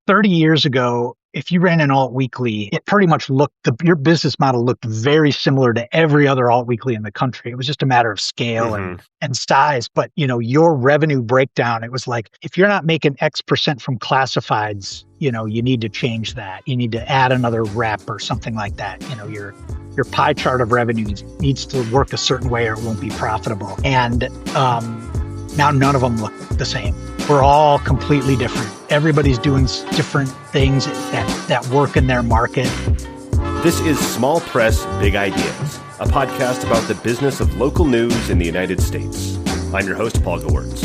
30 years ago, if you ran an alt weekly, it pretty much your business model looked very similar to every other alt weekly in the country. It was just a matter of scale Hmm. and size. But, your revenue breakdown, it was like, if you're not making X% from classifieds, you need to change that. You need to add another rep or something like that. Your pie chart of revenue needs to work a certain way or it won't be profitable. And now none of them look the same. We're all completely different. Everybody's doing different things that work in their market. This is Small Press, Big Ideas, a podcast about the business of local news in the United States. I'm your host, Paul Gewertz.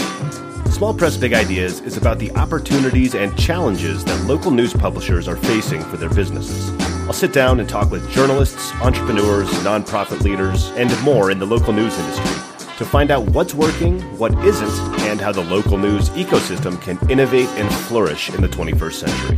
Small Press, Big Ideas is about the opportunities and challenges that local news publishers are facing for their businesses. I'll sit down and talk with journalists, entrepreneurs, nonprofit leaders, and more in the local news industry to find out what's working, what isn't, and how the local news ecosystem can innovate and flourish in the 21st century.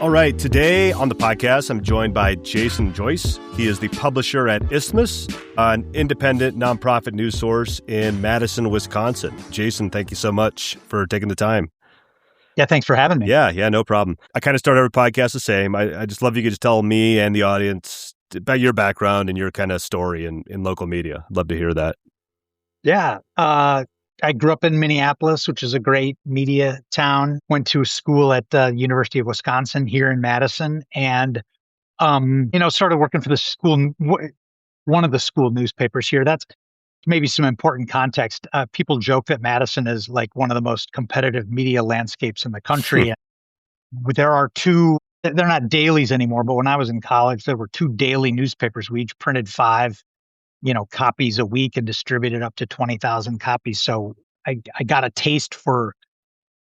All right, today on the podcast, I'm joined by Jason Joyce. He is the publisher at Isthmus, an independent nonprofit news source in Madison, Wisconsin. Jason, thank you so much for taking the time. Yeah, thanks for having me. Yeah, no problem. I kind of start every podcast the same. I just love you to just tell me and the audience about your background and your kind of story in local media. I'd love to hear that. Yeah. I grew up in Minneapolis, which is a great media town. Went to school at the University of Wisconsin here in Madison, and started working for the school, one of the school newspapers here. That's maybe some important context. People joke that Madison is like one of the most competitive media landscapes in the country. There are two. They're not dailies anymore, but when I was in college, there were two daily newspapers. We each printed 5 copies a week and distributed up to 20,000 copies. So I got a taste for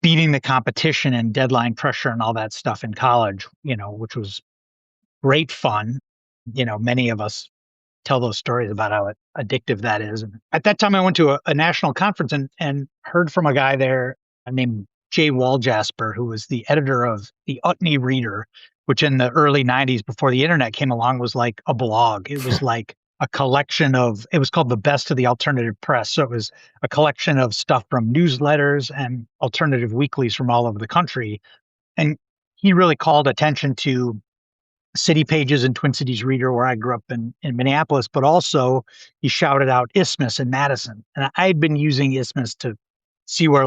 beating the competition and deadline pressure and all that stuff in college, which was great fun. Many of us tell those stories about how addictive that is. And at that time, I went to a national conference and heard from a guy there named Jay Waljasper, who was the editor of the Utne Reader, which in the early 90s, before the internet came along, was like a blog. It was like a collection it was called the Best of the Alternative Press. So it was a collection of stuff from newsletters and alternative weeklies from all over the country. And he really called attention to City Pages and Twin Cities Reader, where I grew up in Minneapolis, but also he shouted out Isthmus in Madison. And I had been using Isthmus to see where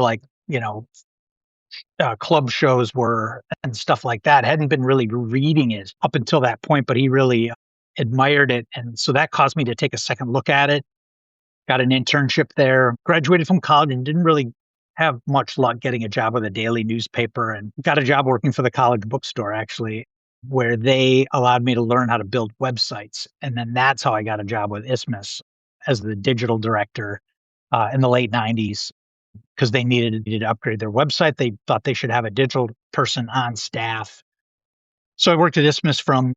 club shows were and stuff like that. I hadn't been really reading it up until that point, but he really admired it. And so that caused me to take a second look at it. Got an internship there, graduated from college and didn't really have much luck getting a job with a daily newspaper, and got a job working for the college bookstore, actually, where they allowed me to learn how to build websites. And then that's how I got a job with Isthmus as the digital director in the late 90s. Because they needed to upgrade their website. They thought they should have a digital person on staff. So I worked at Isthmus from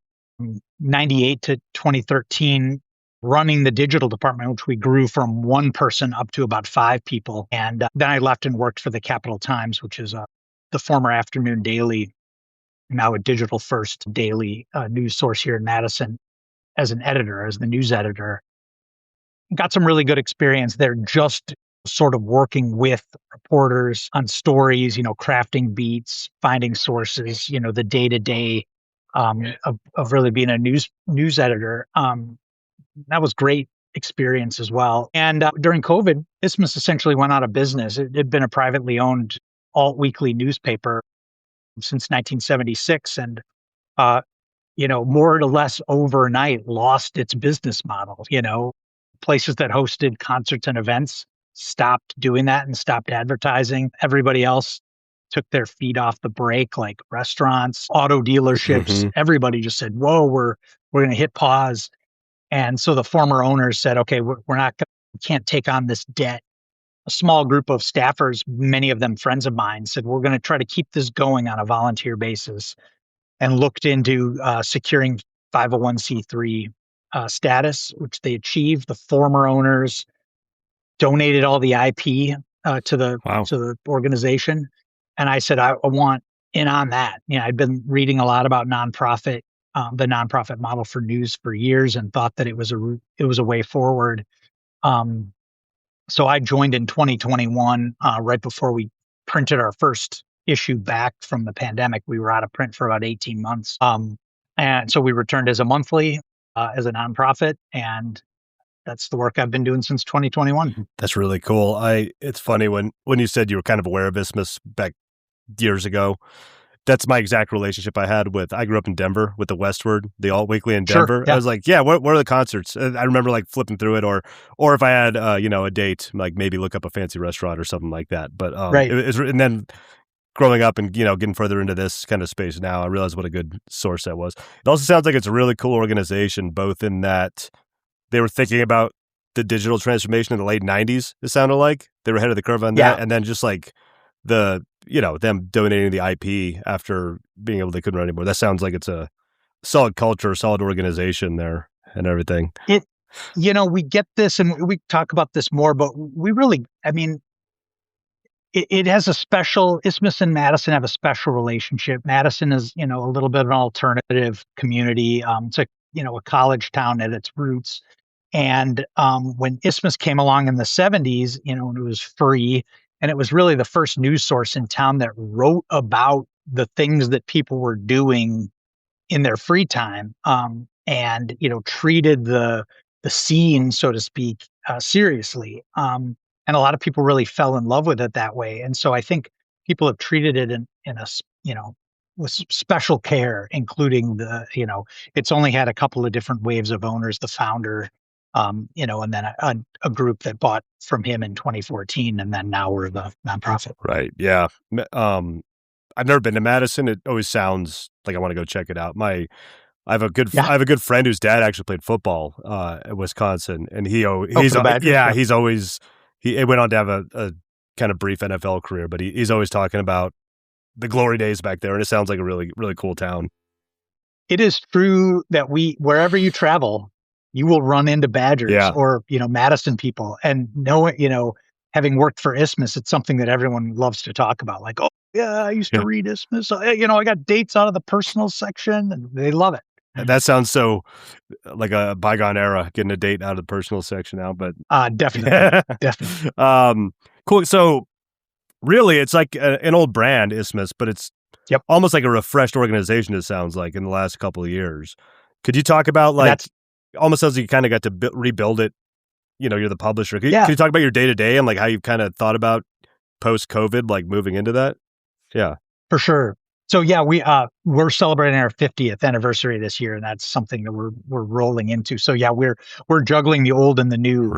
98 to 2013, running the digital department, which we grew from 1 person up to about 5 people. And then I left and worked for the Capital Times, which is the former Afternoon Daily, now a digital first daily news source here in Madison, as an editor, as the news editor. Got some really good experience there, just sort of working with reporters on stories, crafting beats, finding sources, the day-to-day of really being a news editor. That was great experience as well. And during COVID, Isthmus essentially went out of business. It had been a privately owned alt weekly newspaper since 1976, and more or less overnight lost its business model. Places that hosted concerts and events stopped doing that and stopped advertising. Everybody else took their feet off the brake, like restaurants, auto dealerships. Everybody just said, whoa, we're going to hit pause. And so the former owners said, okay, we can't take on this debt. A small group of staffers, many of them friends of mine, said, we're going to try to keep this going on a volunteer basis, and looked into securing 501c3 status, which they achieved. The former owners donated all the IP to the organization. And I said, I want in on that. I'd been reading a lot about the nonprofit model for news for years, and thought that it was a way forward. So I joined in 2021, right before we printed our first issue back from the pandemic. We were out of print for about 18 months. And so we returned as a monthly, as a nonprofit, and that's the work I've been doing since 2021. That's really cool. It's funny when you said you were kind of aware of Isthmus back years ago. That's my exact relationship I grew up in Denver with the Westward, the Alt Weekly in Sure. Denver. Yeah. I was like, yeah, what are the concerts? And I remember like flipping through it or if I had, a date, like maybe look up a fancy restaurant or something like that. But, Right. and then growing up and, getting further into this kind of space now, I realized what a good source that was. It also sounds like it's a really cool organization, both in that they were thinking about the digital transformation in the late 90s, it sounded like. They were ahead of the curve on that. Yeah. And then just like them donating the IP after being able they couldn't run anymore. That sounds like it's a solid culture, solid organization there and everything. We get this and we talk about this more, but we really, it has a special, Isthmus and Madison have a special relationship. Madison is, a little bit of an alternative community. It's a college town at its roots. And when Isthmus came along in the 70s, and it was free, and it was really the first news source in town that wrote about the things that people were doing in their free time, and treated the scene, so to speak, seriously. And a lot of people really fell in love with it that way. And so I think people have treated it with special care, including it's only had a couple of different waves of owners, the founder, and then a group that bought from him in 2014, and then now we're the nonprofit. Right. Yeah. I've never been to Madison. It always sounds like I want to go check it out. I have a good friend whose dad actually played football at Wisconsin, and he went on to have a kind of brief NFL career, but he's always talking about the glory days back there, and it sounds like a really, really cool town. It is true that wherever you travel, you will run into Badgers or, Madison people, and having worked for Isthmus, it's something that everyone loves to talk about. Like, oh yeah, I used to read Isthmus. I got dates out of the personal section, and they love it. That sounds so like a bygone era, getting a date out of the personal section now, but definitely. Cool. So really it's like an old brand, Isthmus, but it's almost like a refreshed organization, it sounds like, in the last couple of years. Could you talk about almost sounds like you kind of got to rebuild it. You're the publisher. Could you talk about your day-to-day and like how you've kind of thought about post-COVID, like moving into that? Yeah. For sure. So we're celebrating our 50th anniversary this year, and that's something that we're rolling into. So we're juggling the old and the new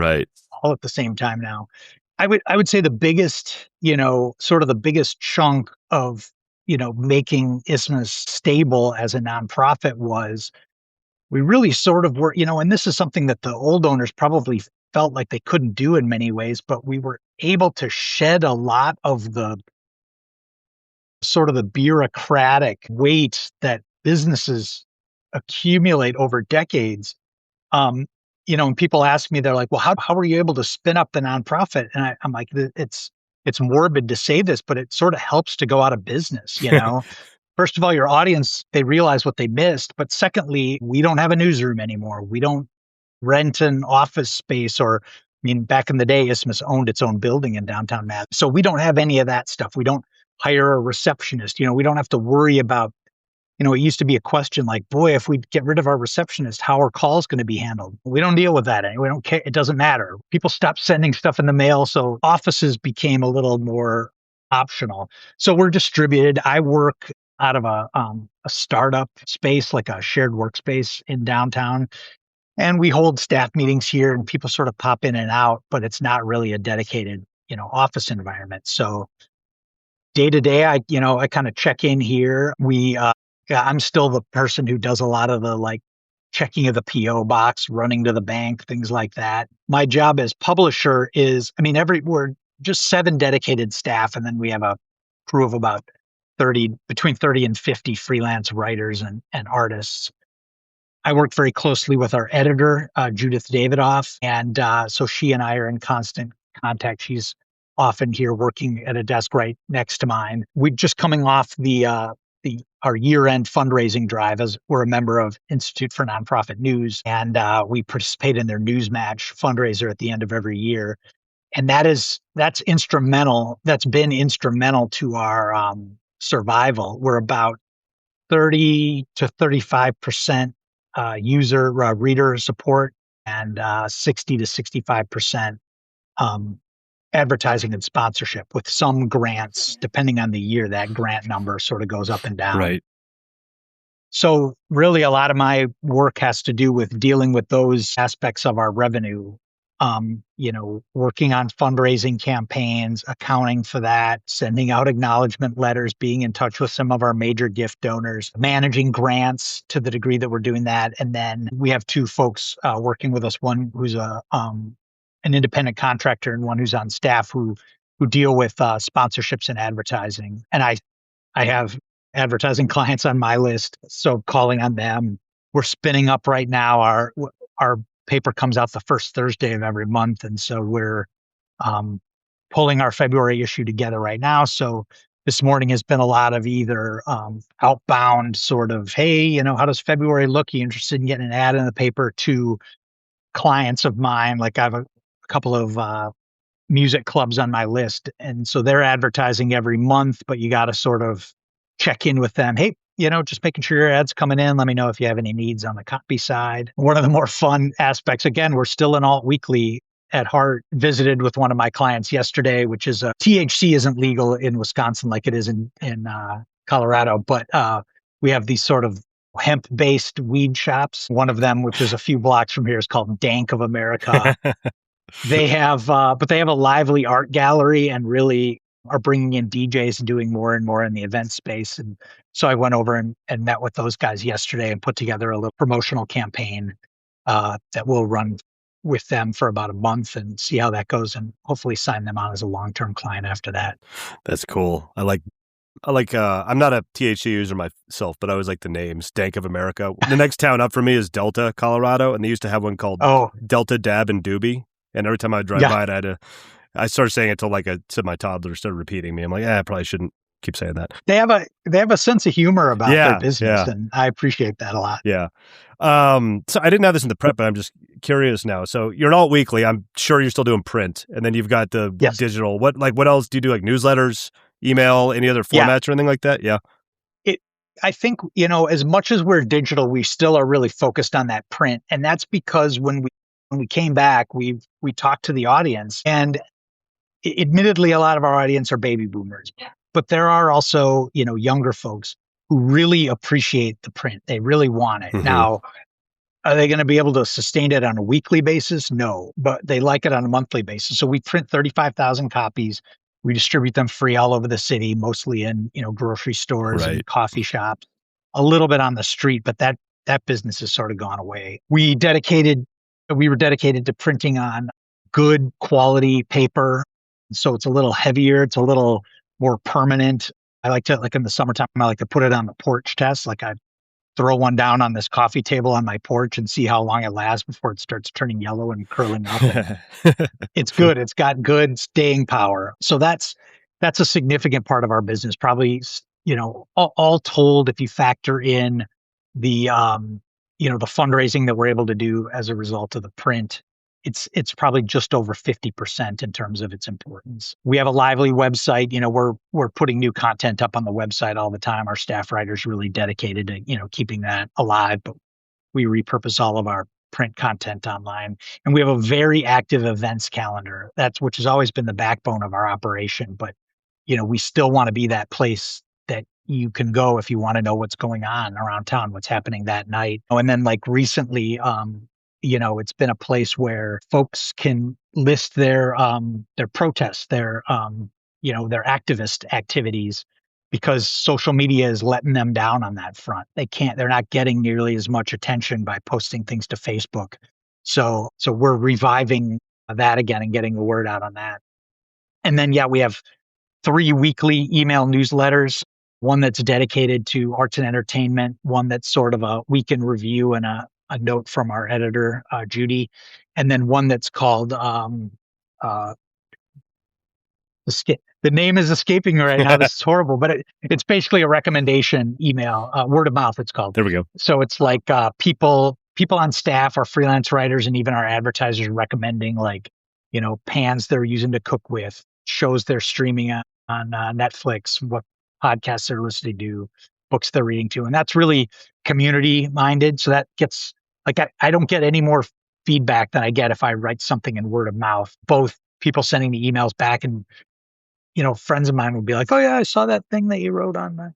all at the same time now. I would say the biggest, sort of the biggest chunk of, making Isthmus stable as a nonprofit was we really sort of were, and this is something that the old owners probably felt like they couldn't do in many ways, but we were able to shed a lot of the sort of the bureaucratic weight that businesses accumulate over decades. And people ask me, they're like, well, how were you able to spin up the nonprofit? And I'm like, it's morbid to say this, but it sort of helps to go out of business. First of all, your audience, they realize what they missed. But secondly, we don't have a newsroom anymore. We don't rent an office space back in the day, Isthmus owned its own building in downtown Madison. So we don't have any of that stuff. We don't hire a receptionist. We don't have to worry about, it used to be a question like, boy, if we get rid of our receptionist, how are calls going to be handled? We don't deal with that. We don't care. It doesn't matter. People stopped sending stuff in the mail. So offices became a little more optional. So we're distributed. I work out of a startup space, like a shared workspace in downtown. And we hold staff meetings here, and people sort of pop in and out, but it's not really a dedicated, office environment. So day to day, I kind of check in here. I'm still the person who does a lot of the checking of the PO box, running to the bank, things like that. My job as publisher is, we're just 7 dedicated staff, and then we have a crew of about between 30 and 50 freelance writers and artists. I work very closely with our editor, Judith Davidoff, and so she and I are in constant contact. She's often here working at a desk right next to mine. We're just coming off our year-end fundraising drive, as we're a member of Institute for Nonprofit News, and we participate in their News Match fundraiser at the end of every year. And that's instrumental. That's been instrumental to our survival. We're about 30 to 35% reader support, and 60 to 65% um, advertising and sponsorship, with some grants. Depending on the year, that grant number sort of goes up and down. Right. So really, a lot of my work has to do with dealing with those aspects of our revenue. Working on fundraising campaigns, accounting for that, sending out acknowledgement letters, being in touch with some of our major gift donors, managing grants to the degree that we're doing that. And then we have two folks working with us, one who's an independent contractor and one who's on staff who deal with sponsorships and advertising. And I have advertising clients on my list, so calling on them. We're spinning up right now. Our paper comes out the first Thursday of every month, and so we're pulling our February issue together right now. So this morning has been a lot of either outbound sort of, hey, how does February look? Are you interested in getting an ad in the paper? To clients of mine, like I have a couple of music clubs on my list, and so they're advertising every month, but you got to sort of check in with them. Hey, just making sure your ad's coming in. Let me know if you have any needs on the copy side. One of the more fun aspects, again, we're still an alt weekly at heart. Visited with one of my clients yesterday, which is THC isn't legal in Wisconsin like it is in Colorado, but we have these sort of hemp-based weed shops. One of them, which is a few blocks from here, is called Dank of America. They have a lively art gallery and really are bringing in DJs and doing more and more in the event space. And so I went over and met with those guys yesterday and put together a little promotional campaign that we'll run with them for about a month and see how that goes, and hopefully sign them on as a long-term client after that. That's cool. I like, I'm not a THC user myself, but I always like the names. Dank of America. The next town up for me is Delta, Colorado, and they used to have one called Delta Dab and Doobie. And every time I drive by it, I started saying it till my toddler started repeating me. I'm like, I probably shouldn't keep saying that. They have a sense of humor about their business, and I appreciate that a lot. Yeah. So I didn't have this in the prep, but I'm just curious now. So you're an alt weekly. I'm sure you're still doing print, and then you've got the digital. What else do you do? Like newsletters, email, any other formats or anything like that? Yeah. I think, as much as we're digital, we still are really focused on that print, and that's because when we came back, we talked to the audience, and admittedly, a lot of our audience are baby boomers, but there are also, younger folks who really appreciate the print. They really want it. Mm-hmm. Now, are they going to be able to sustain it on a weekly basis? No, but they like it on a monthly basis. So we print 35,000 copies. We distribute them free all over the city, mostly in, grocery stores and coffee shops, a little bit on the street, but that business has sort of gone away. We were dedicated to printing on good quality paper. So it's a little heavier. It's a little more permanent. I like to, like in the summertime, I like to put it on the porch test. Like I throw one down on this coffee table on my porch and see how long it lasts before it starts turning yellow and curling up. It's good. It's got good staying power. So that's a significant part of our business. Probably, all told, if you factor in the, the fundraising that we're able to do as a result of the print, it's probably just over 50% in terms of its importance. We have a lively website. We're putting new content up on the website all the time. Our staff writer's really dedicated to, keeping that alive, but we repurpose all of our print content online. And we have a very active events calendar. Which has always been the backbone of our operation. But, we still want to be that place that you can go if you want to know what's going on around town, what's happening that night. And then like recently, it's been a place where folks can list their protests, their activist activities, because social media is letting them down on that front. They're not getting nearly as much attention by posting things to Facebook. So we're reviving that again and getting the word out on that. And then, we have 3 weekly email newsletters, one that's dedicated to arts and entertainment, one that's sort of a week in review and a note from our editor, Judy, and then one that's called the name is escaping me right now. This is horrible, but it's basically a recommendation email, word of mouth. It's called. There we go. So it's like people on staff, our freelance writers, and even our advertisers recommending like pans they're using to cook with, shows they're streaming on Netflix, what podcasts they're listening to, books they're reading to. And that's really community minded. So that gets like, I don't get any more feedback than I get if I write something in word of mouth, both people sending the emails back and, friends of mine will be like, oh yeah, I saw that thing that you wrote on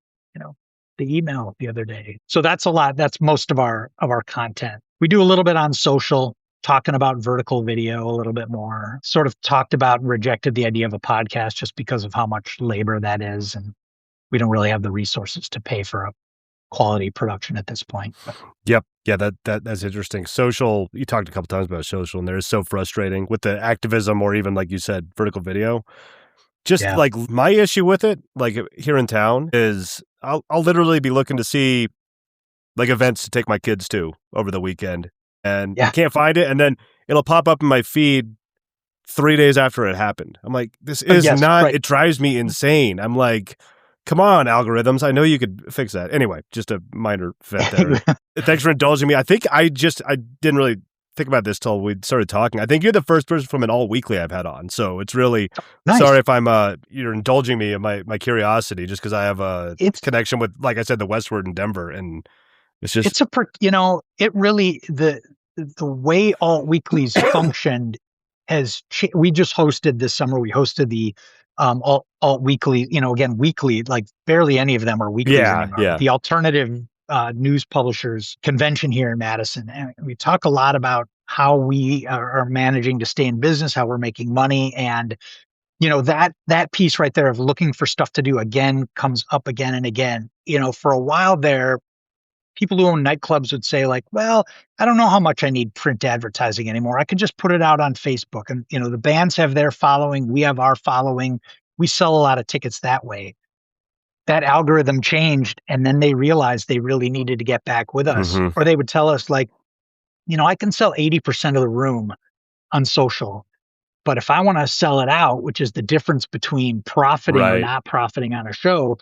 the email the other day. So that's a lot. That's most of our content. We do a little bit on social, talking about vertical video a little bit more. Sort of talked about and rejected the idea of a podcast just because of how much labor that is, and we don't really have the resources to pay for a quality production at this point. Yep. Yeah, that's interesting. Social, you talked a couple times about social, and there is so frustrating with the activism or even, like you said, vertical video. Just Yeah. like my issue with it, like here in town, is I'll literally be looking to see like events to take my kids to over the weekend, and I can't find it, and then it'll pop up in my feed 3 days after it happened. I'm like, this is not. Right. It drives me insane. I'm like, come on, algorithms. I know you could fix that. Anyway, just a minor vent there. Thanks for indulging me. I think I didn't really think about this till we started talking. I think you're the first person from an all weekly I've had on. So it's really nice. Sorry if I'm you're indulging me in my curiosity, just because I have a connection with, like I said, the Westward in Denver, and it's just it really the way all weeklies functioned has we just hosted this summer. We hosted the alt weekly, again, weekly, like barely any of them are weeklies anymore. Yeah. The alternative news publishers convention here in Madison. And we talk a lot about how we are managing to stay in business, how we're making money. And, that piece right there of looking for stuff to do again comes up again and again. For a while there, people who own nightclubs would say like, well, I don't know how much I need print advertising anymore. I could just put it out on Facebook. And, the bands have their following. We have our following. We sell a lot of tickets that way. That algorithm changed, and then they realized they really needed to get back with us. Mm-hmm. Or they would tell us like, I can sell 80% of the room on social, but if I want to sell it out, which is the difference between profiting or not profiting on a show,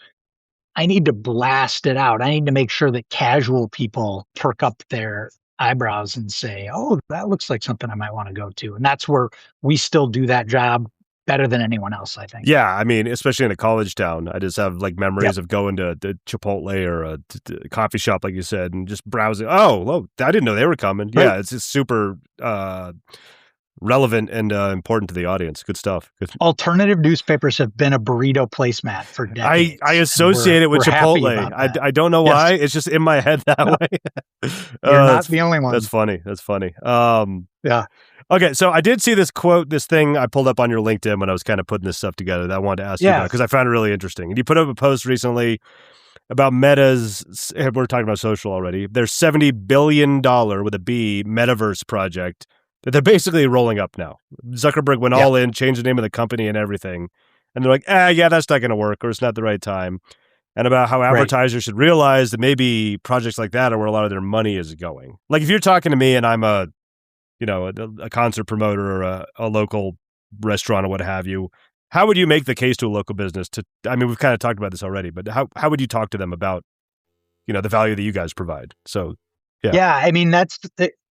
I need to blast it out. I need to make sure that casual people perk up their eyebrows and say, oh, that looks like something I might want to go to. And that's where we still do that job better than anyone else, I think. Yeah, I mean, especially in a college town, I just have like memories of going to Chipotle or a coffee shop, like you said, and just browsing. Oh, I didn't know they were coming. Right. Yeah, it's just super relevant and important to the audience. Good stuff. Alternative newspapers have been a burrito placemat for decades. I associate it with Chipotle. I don't know why. It's just in my head that way. You're not the only one. That's funny. Yeah. Okay, so I did see this quote, this thing I pulled up on your LinkedIn when I was kind of putting this stuff together that I wanted to ask you about, because I found it really interesting. And you put up a post recently about Meta's, we're talking about social already, their $70 billion with a B metaverse project that they're basically rolling up now. Zuckerberg went all in, changed the name of the company and everything. And they're like, that's not going to work, or it's not the right time. And about how advertisers should realize that maybe projects like that are where a lot of their money is going. Like if you're talking to me and I'm a concert promoter or a local restaurant or what have you, how would you make the case to a local business we've kind of talked about this already, but how would you talk to them about, the value that you guys provide? So, yeah, I mean,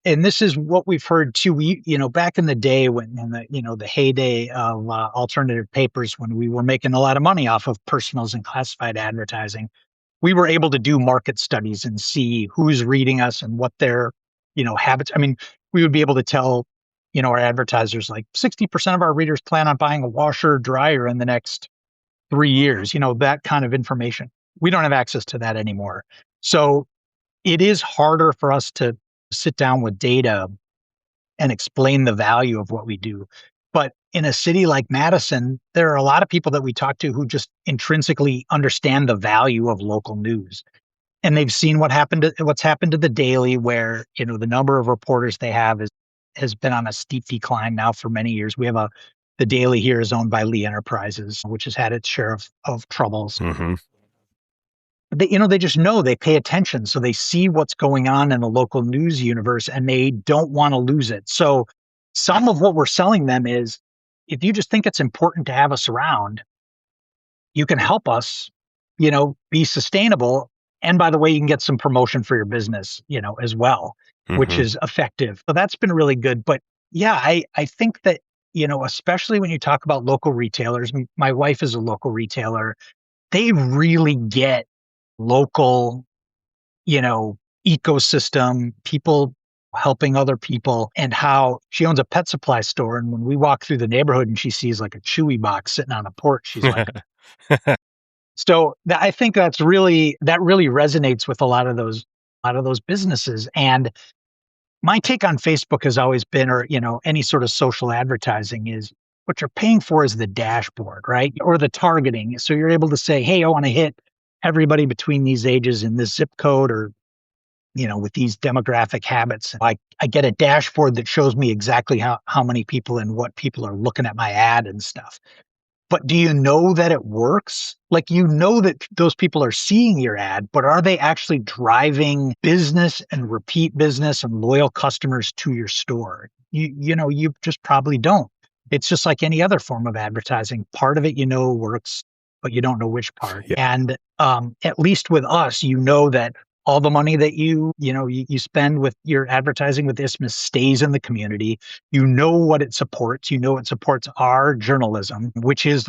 and this is what we've heard too. We, back in the day when, the heyday of alternative papers, when we were making a lot of money off of personals and classified advertising, we were able to do market studies and see who's reading us and what their, habits. I mean, we would be able to tell, our advertisers like 60% of our readers plan on buying a washer or dryer in the next 3 years, that kind of information. We don't have access to that anymore. So it is harder for us to sit down with data and explain the value of what we do. But in a city like Madison, there are a lot of people that we talk to who just intrinsically understand the value of local news. And they've seen what's happened to the Daily, where, the number of reporters they have has been on a steep decline now for many years. We have the Daily here is owned by Lee Enterprises, which has had its share of troubles. Mm-hmm. They just know, they pay attention. So they see what's going on in the local news universe and they don't want to lose it. So some of what we're selling them is, if you just think it's important to have us around, you can help us, be sustainable. And by the way, you can get some promotion for your business, as well, which is effective. So that's been really good. But yeah, I think that especially when you talk about local retailers, my wife is a local retailer. They really get local, you know, ecosystem, people helping other people, and how she owns a pet supply store. And when we walk through the neighborhood and she sees like a Chewy box sitting on a porch, she's like, so I think that really resonates with a lot of those businesses. And my take on Facebook has always been, or, any sort of social advertising is what you're paying for is the dashboard, right? Or the targeting. So you're able to say, hey, I want to hit everybody between these ages in this zip code, or, with these demographic habits. I get a dashboard that shows me exactly how many people and what people are looking at my ad and stuff. But do you know that it works? Like, that those people are seeing your ad, but are they actually driving business and repeat business and loyal customers to your store? You just probably don't. It's just like any other form of advertising. Part of it, works, but you don't know which part. Yeah. And at least with us, that all the money that you spend with your advertising with Isthmus stays in the community. You know what it supports. It supports our journalism, which is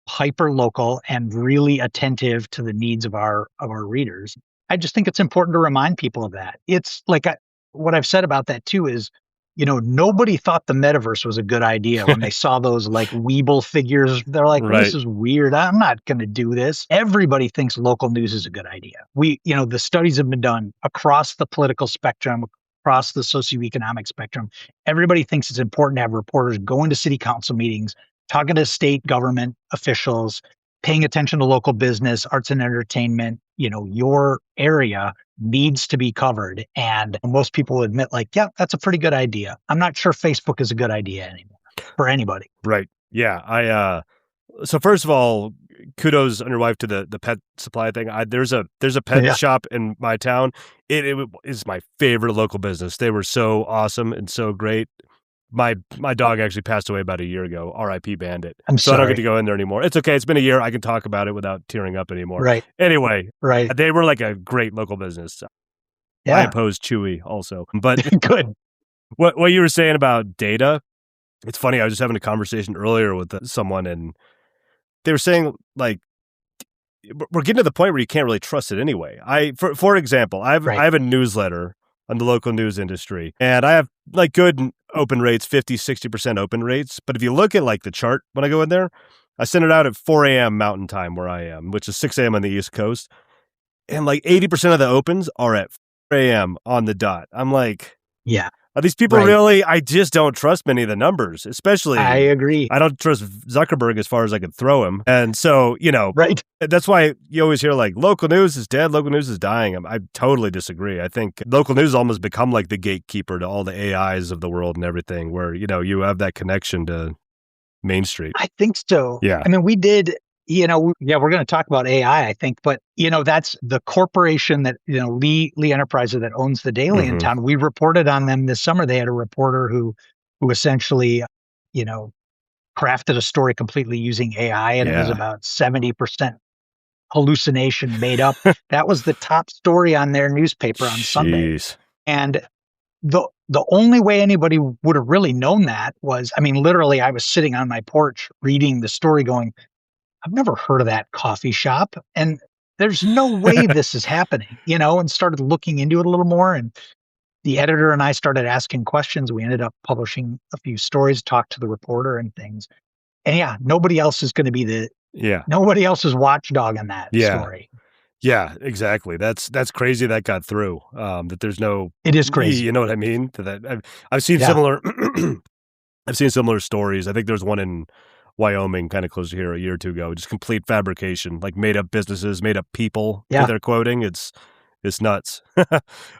hyper local and really attentive to the needs of our readers. I just think it's important to remind people of that. It's like what I've said about that too is, nobody thought the metaverse was a good idea when they saw those like Weeble figures. They're like, Right. this is weird. I'm not going to do this. Everybody thinks local news is a good idea. The studies have been done across the political spectrum, across the socioeconomic spectrum. Everybody thinks it's important to have reporters going to city council meetings, talking to state government officials, paying attention to local business, arts and entertainment. Your area needs to be covered. And most people admit, like, yeah, that's a pretty good idea. I'm not sure Facebook is a good idea anymore for anybody. Right. Yeah. So first of all, kudos on your wife to the pet supply thing. There's a pet shop in my town. It is my favorite local business. They were so awesome and so great. My dog actually passed away about a year ago. R.I.P. Bandit. I'm so I don't sorry. get to go in there anymore. It's okay. It's been a year. I can talk about it without tearing up anymore. Right. Anyway, Right. they were like a great local business. Yeah. I oppose Chewy also. But good. What you were saying about data, it's funny. I was just having a conversation earlier with someone, and they were saying, like, we're getting to the point where you can't really trust it anyway. For example, I have a newsletter on the local news industry, and I have like good open rates, 50, 60% open rates. But if you look at like the chart when I go in there, I send it out at 4 a.m. Mountain Time where I am, which is 6 a.m. on the East Coast. And like 80% of the opens are at 4 a.m. on the dot. I'm like, yeah. Are these people really? I just don't trust many of the numbers, especially. I agree. I don't trust Zuckerberg as far as I could throw him. And so, right. That's why you always hear like local news is dead. Local news is dying. I totally disagree. I think local news has almost become like the gatekeeper to all the AIs of the world and everything where, you have that connection to Main Street. I think so. Yeah. I mean, we did, we're going to talk about AI, I think, but, that's the corporation that, Lee Enterprises that owns the Daily in town. We reported on them this summer. They had a reporter who essentially, crafted a story completely using AI, and it was about 70% hallucination made up. That was the top story on their newspaper on Sunday. And the only way anybody would have really known that was, literally I was sitting on my porch reading the story going, I've never heard of that coffee shop. And there's no way this is happening, and started looking into it a little more. And the editor and I started asking questions. We ended up publishing a few stories, talked to the reporter and things. And nobody else is going to be nobody else is watchdog in that story. Yeah, exactly. That's crazy that got through. That there's no. It is crazy. You know what I mean? To that, I've seen similar. I've seen similar stories. I think there's one in Wyoming, kind of close to here, a year or two ago. Just complete fabrication, like made up businesses, made up people that they're quoting. It's nuts.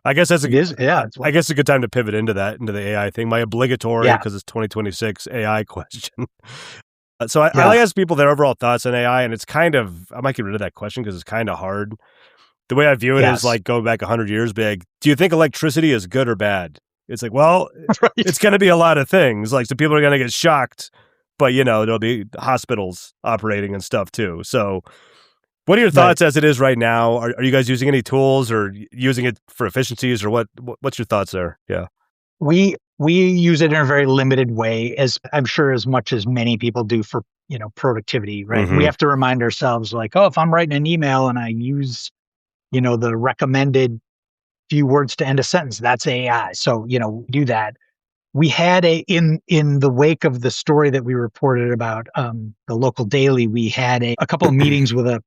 I guess that's I guess it's a good time to pivot into the AI thing. My obligatory, because it's 2026 AI question. So I ask people their overall thoughts on AI, and it's kind of, I might get rid of that question because it's kind of hard. The way I view it is like going back 100 years, be like, do you think electricity is good or bad? It's like, well, it's going to be a lot of things. Like, so people are going to get shocked, but there'll be hospitals operating and stuff too. So what are your thoughts as it is right now? Are you guys using any tools or using it for efficiencies, or what's your thoughts there? Yeah. We We use it in a very limited way, as I'm sure as much as many people do for, productivity, right? We Mm-hmm. have to remind ourselves like, oh, if I'm writing an email and I use, the recommended few words to end a sentence, that's AI. So, do that. We had in the wake of the story that we reported about the local daily, we had a couple of meetings with a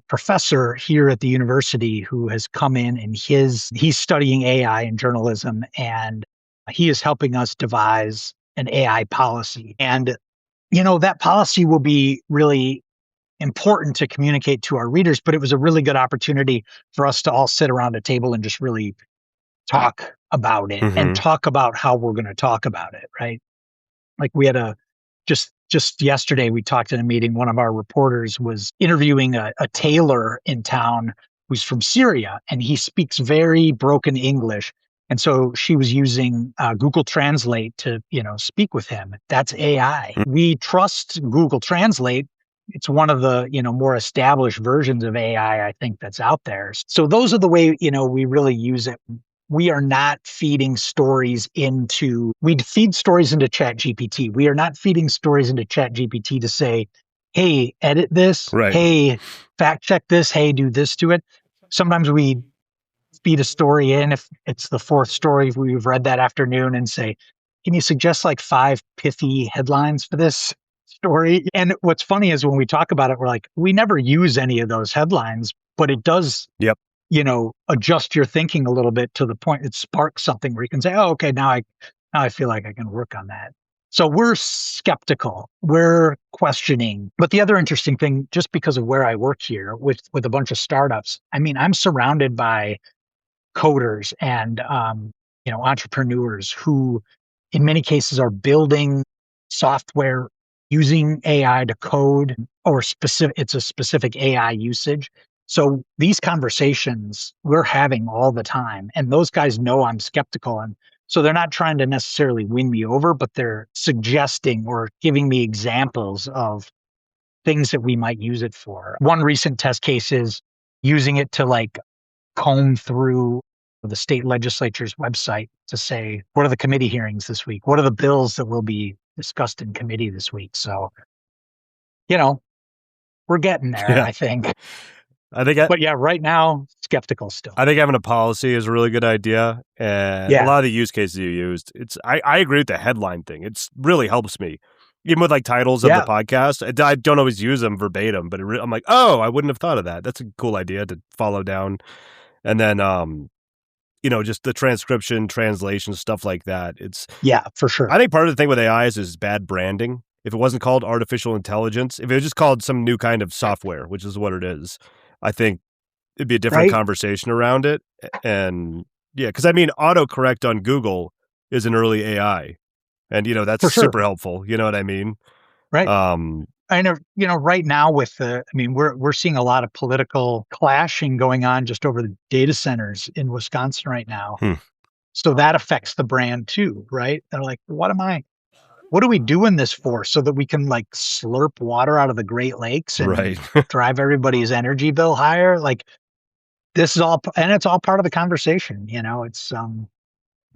professor here at the university who has come in, and he's studying AI in journalism, and he is helping us devise an AI policy. And that policy will be really important to communicate to our readers, but it was a really good opportunity for us to all sit around a table and just really talk about it and Mm-hmm. talk about how we're going to talk about it, right? Like we had just yesterday we talked in a meeting. One of our reporters was interviewing a tailor in town who's from Syria, and he speaks very broken English. And so she was using Google Translate to, speak with him. That's AI. We trust Google Translate. It's one of the, more established versions of AI, I think, that's out there. So those are the way, we really use it. We are not feeding stories we'd feed stories into Chat GPT. We are not feeding stories into Chat GPT to say, hey, edit this. Right. Hey, fact check this. Hey, do this to it. Sometimes we feed a story in if it's the fourth story we've read that afternoon and say, can you suggest like 5 pithy headlines for this story? And what's funny is when we talk about it, we're like, we never use any of those headlines, but it does Yep. adjust your thinking a little bit to the point it sparks something where you can say, oh, okay, now I feel like I can work on that. So we're skeptical, we're questioning. But the other interesting thing, just because of where I work here with a bunch of startups, I mean, I'm surrounded by coders and entrepreneurs who in many cases are building software using AI to code, or it's a specific AI usage. So these conversations we're having all the time, and those guys know I'm skeptical, and so they're not trying to necessarily win me over, but they're suggesting or giving me examples of things that we might use it for. One recent test case is using it to like comb through the state legislature's website to say, what are the committee hearings this week? What are the bills that will be discussed in committee this week? So, we're getting there, Yeah. I think. I think But yeah, right now, skeptical still. I think having a policy is a really good idea. And a lot of the use cases you used, I agree with the headline thing. It's really helps me. Even with like titles of the podcast, I don't always use them verbatim, but I'm like, oh, I wouldn't have thought of that. That's a cool idea to follow down. And then, just the transcription, translation, stuff like that. Yeah, for sure. I think part of the thing with AI is bad branding. If it wasn't called artificial intelligence, if it was just called some new kind of software, which is what it is, I think it'd be a different conversation around it. And yeah, because I mean, autocorrect on Google is an early AI. And, that's super helpful. You know what I mean? Right. I know, right now we're seeing a lot of political clashing going on just over the data centers in Wisconsin right now. So that affects the brand too, right? They're like, what are we doing this for? So that we can like slurp water out of the Great Lakes and drive everybody's energy bill higher? Like this is all, and it's all part of the conversation. It's,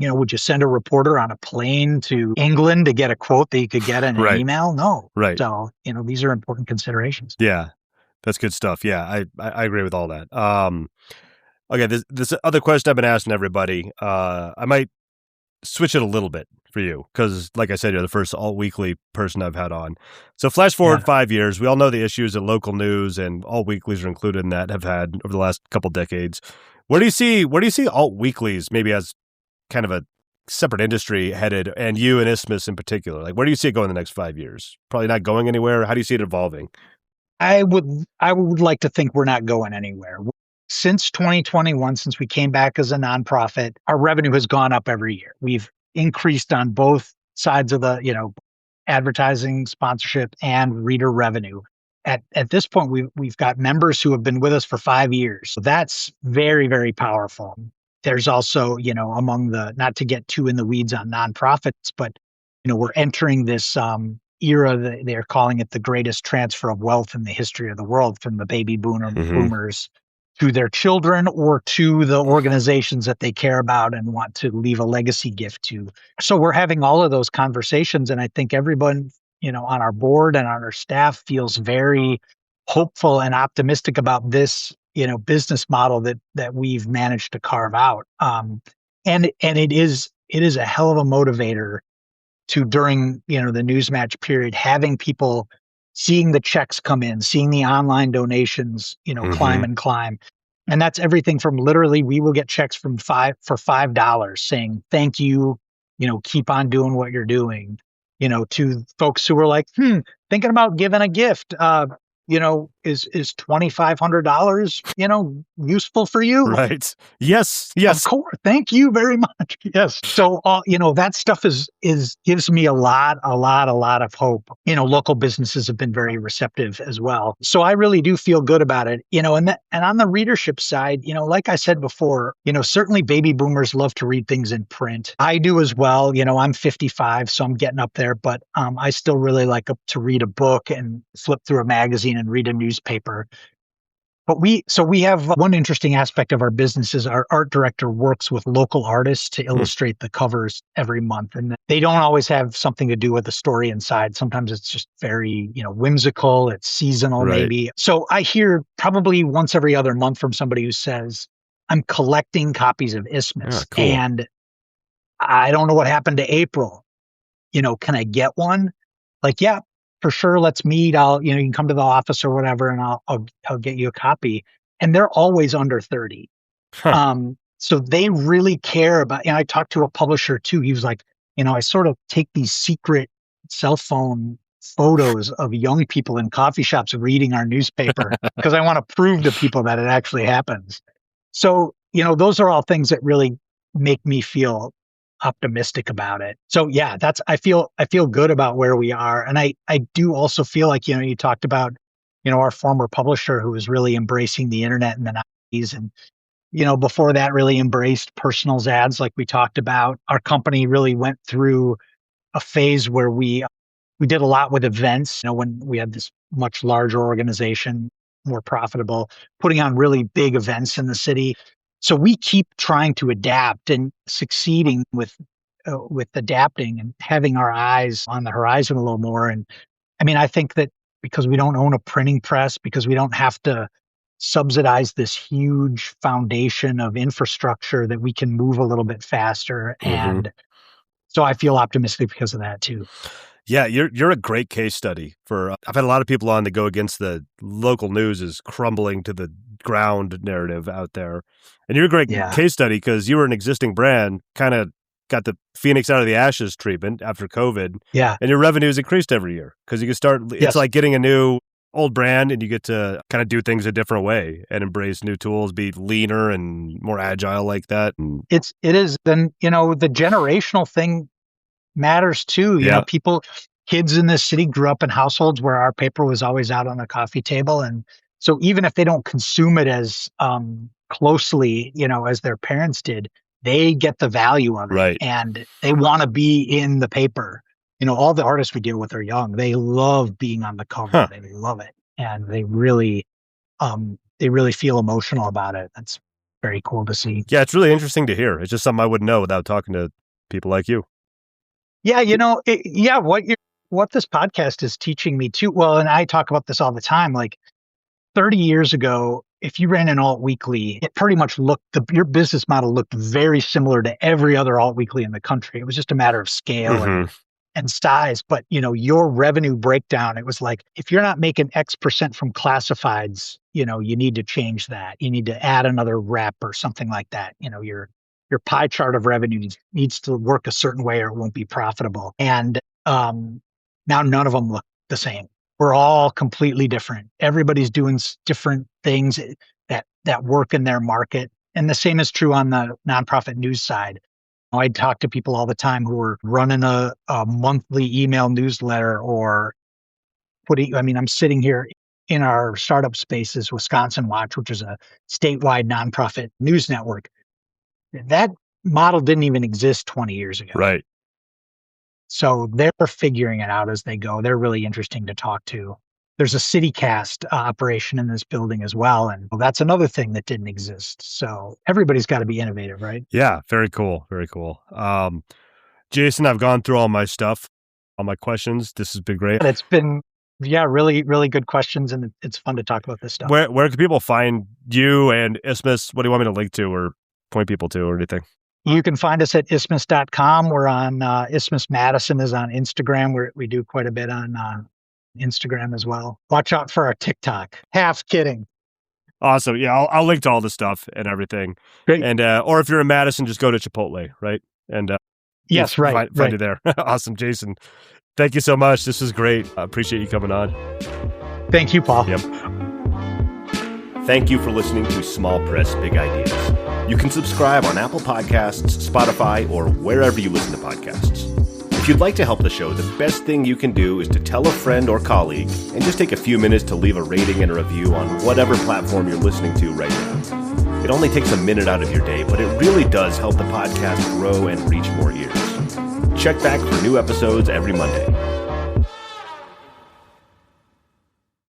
would you send a reporter on a plane to England to get a quote that you could get in an email? No. Right. So, these are important considerations. Yeah, that's good stuff. Yeah, I agree with all that. Okay, this other question I've been asking everybody, I might switch it a little bit for you because, like I said, you're the first all-weekly person I've had on. So flash forward 5 years. We all know the issues that local news and all-weeklies are included in that have had over the last couple decades. Where do you see alt-weeklies maybe as kind of a separate industry headed, and you and Isthmus in particular? Like, where do you see it going in the next 5 years? Probably not going anywhere. How do you see it evolving? I would like to think we're not going anywhere. Since 2021, since we came back as a nonprofit, our revenue has gone up every year. We've increased on both sides of the, advertising, sponsorship, and reader revenue. At this point, we've got members who have been with us for 5 years. So that's very, very powerful. There's also, among not to get too in the weeds on nonprofits, but, we're entering this era that they're calling it the greatest transfer of wealth in the history of the world, from the baby boomers to their children or to the organizations that they care about and want to leave a legacy gift to. So we're having all of those conversations. And I think everyone, on our board and on our staff feels very hopeful and optimistic about this, business model that we've managed to carve out. And it is a hell of a motivator to during, the news match period, having people seeing the checks come in, seeing the online donations, climb and climb. And that's everything from literally, we will get checks for $5 saying, thank you, keep on doing what you're doing, to folks who are like, thinking about giving a gift, is $2,500, useful for you? Right. Yes. Of course. Thank you very much. Yes. So, that stuff gives me a lot of hope. Local businesses have been very receptive as well. So I really do feel good about it, and on the readership side, like I said before, certainly baby boomers love to read things in print. I do as well. I'm 55, so I'm getting up there, but I still really like to read a book and flip through a magazine and read a newspaper. But we have one interesting aspect of our business is our art director works with local artists to illustrate the covers every month. And they don't always have something to do with the story inside. Sometimes it's just very, whimsical. It's seasonal, maybe. So I hear probably once every other month from somebody who says, I'm collecting copies of Isthmus. Cool. And I don't know what happened to April. Can I get one? Like, yeah, for sure, let's meet. You can come to the office or whatever, and I'll get you a copy. And they're always under 30. So they really care about, and I talked to a publisher too. He was like, I sort of take these secret cell phone photos of young people in coffee shops reading our newspaper because I want to prove to people that it actually happens. So, those are all things that really make me feel optimistic about it. So yeah, I feel good about where we are. And I do also feel like, you talked about, our former publisher who was really embracing the internet in the 90s. And, before that really embraced personals ads like we talked about. Our company really went through a phase where we did a lot with events, when we had this much larger organization, more profitable, putting on really big events in the city. So we keep trying to adapt and succeeding with adapting and having our eyes on the horizon a little more. And I mean, I think that because we don't own a printing press, because we don't have to subsidize this huge foundation of infrastructure, that we can move a little bit faster. And so I feel optimistic because of that too. Yeah, you're a great case study for. I've had a lot of people on that go against the local news is crumbling to the ground narrative out there, and you're a great case study because you were an existing brand, kind of got the phoenix out of the ashes treatment after COVID. Yeah, and your revenues increased every year because you can start. It's like getting a new old brand, and you get to kind of do things a different way and embrace new tools, be leaner and more agile like that. And it is. Then the generational thing matters too. Kids in this city grew up in households where our paper was always out on the coffee table. And so even if they don't consume it as closely, as their parents did, they get the value of it and they want to be in the paper. All the artists we deal with are young. They love being on the cover. They love it. And they really feel emotional about it. That's very cool to see. Yeah, it's really interesting to hear. It's just something I wouldn't know without talking to people like you. Yeah, what this podcast is teaching me too. Well, and I talk about this all the time. Like 30 years ago, if you ran an alt weekly, it pretty much your business model looked very similar to every other alt weekly in the country. It was just a matter of scale and size. But your revenue breakdown, it was like, if you're not making X percent from classifieds, you need to change that. You need to add another rep or something like that. Your pie chart of revenue needs to work a certain way or it won't be profitable. And now none of them look the same. We're all completely different. Everybody's doing different things that work in their market. And the same is true on the nonprofit news side. I talk to people all the time who are running a monthly email newsletter or I'm sitting here in our startup spaces, Wisconsin Watch, which is a statewide nonprofit news network. That model didn't even exist 20 years ago. Right. So they're figuring it out as they go. They're really interesting to talk to. There's a CityCast operation in this building as well. And that's another thing that didn't exist. So everybody's got to be innovative, right? Yeah, very cool. Very cool. Jason, I've gone through all my stuff, all my questions. This has been great. And it's been, really, really good questions. And it's fun to talk about this stuff. Where can people find you and Isthmus? What do you want me to link to or point people to or anything? You can find us at isthmus.com. We're on Isthmus Madison is on Instagram. We do quite a bit on Instagram as well. Watch out for our TikTok. Half kidding. Awesome. Yeah, I'll link to all the stuff and everything. Great. And or if you're in Madison, just go to Chipotle, right? And yes, right. Find you there. Awesome, Jason. Thank you so much. This was great. I appreciate you coming on. Thank you, Paul. Yep. Thank you for listening to Small Press Big Ideas. You can subscribe on Apple Podcasts, Spotify, or wherever you listen to podcasts. If you'd like to help the show, the best thing you can do is to tell a friend or colleague and just take a few minutes to leave a rating and a review on whatever platform you're listening to right now. It only takes a minute out of your day, but it really does help the podcast grow and reach more ears. Check back for new episodes every Monday.